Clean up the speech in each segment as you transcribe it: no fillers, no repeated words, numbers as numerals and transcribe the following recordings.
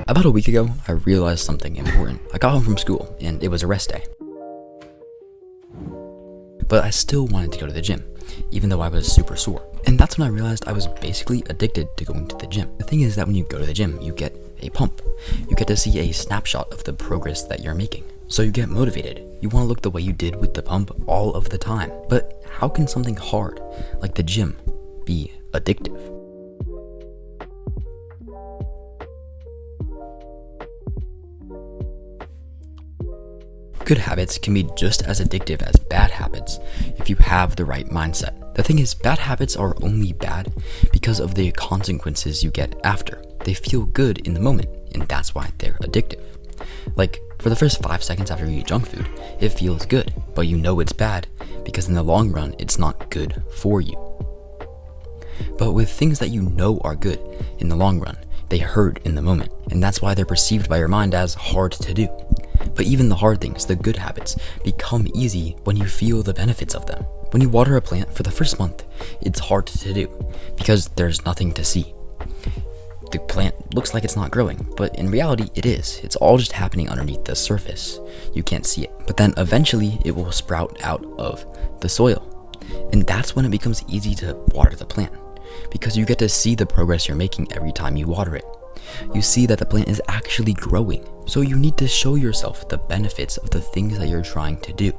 About a week ago, I realized something important. I got home from school, and it was a rest day. But I still wanted to go to the gym, even though I was super sore. And that's when I realized I was basically addicted to going to the gym. The thing is that when you go to the gym, you get a pump. You get to see a snapshot of the progress that you're making. So you get motivated. You want to look the way you did with the pump all of the time. But how can something hard, like the gym, be addictive? Good habits can be just as addictive as bad habits if you have the right mindset. The thing is, bad habits are only bad because of the consequences you get after. They feel good in the moment, and that's why they're addictive. Like, for the first 5 seconds after you eat junk food, it feels good, but you know it's bad because in the long run, it's not good for you. But with things that you know are good in the long run, they hurt in the moment, and that's why they're perceived by your mind as hard to do. But even the hard things, the good habits, become easy when you feel the benefits of them. When you water a plant for the first month, it's hard to do because there's nothing to see. The plant looks like it's not growing, but in reality it is. It's all just happening underneath the surface. You can't see it. But then eventually it will sprout out of the soil. And that's when it becomes easy to water the plant because you get to see the progress you're making every time you water it. You see that the plant is actually growing. So you need to show yourself the benefits of the things that you're trying to do.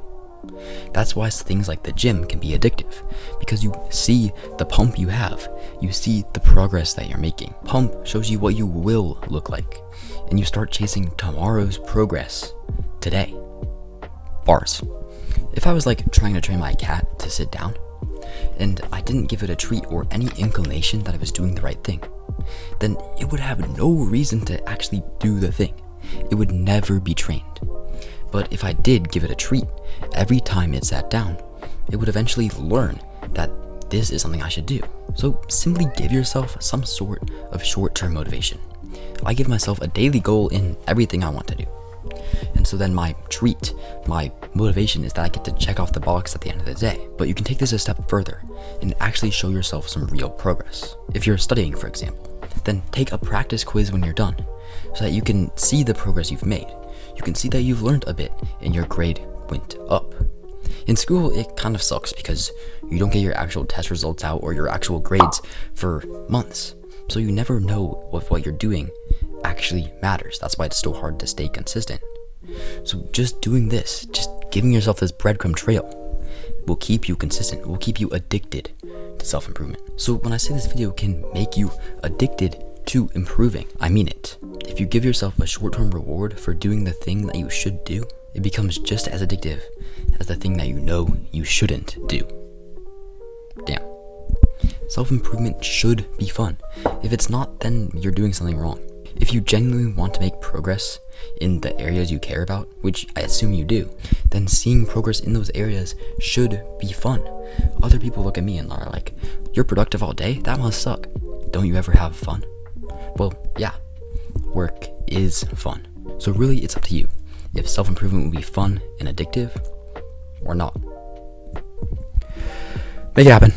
That's why things like the gym can be addictive, because you see the pump you have, you see the progress that you're making. Pump shows you what you will look like, and you start chasing tomorrow's progress today. Bars. If I was like trying to train my cat to sit down, and I didn't give it a treat or any inclination that I was doing the right thing, then it would have no reason to actually do the thing. It would never be trained. But if I did give it a treat, every time it sat down, it would eventually learn that this is something I should do. So simply give yourself some sort of short-term motivation. I give myself a daily goal in everything I want to do. And so then my treat, my motivation is that I get to check off the box at the end of the day. But you can take this a step further and actually show yourself some real progress. If you're studying, for example, then take a practice quiz when you're done so that you can see the progress you've made. You can see that you've learned a bit and your grade went up. In school, it kind of sucks because you don't get your actual test results out or your actual grades for months. So you never know if what you're doing actually matters. That's why it's so hard to stay consistent. So just doing this, just giving yourself this breadcrumb trail will keep you consistent, will keep you addicted to self-improvement. So when I say this video can make you addicted to improving, I mean it. If you give yourself a short-term reward for doing the thing that you should do, it becomes just as addictive as the thing that you know you shouldn't do. Damn. Self-improvement should be fun. If it's not, then you're doing something wrong. If you genuinely want to make progress in the areas you care about, which I assume you do, then seeing progress in those areas should be fun. Other people look at me and are like, "You're productive all day? That must suck. Don't you ever have fun?" Well, yeah, work is fun. So really, it's up to you if self-improvement will be fun and addictive or not. Make it happen.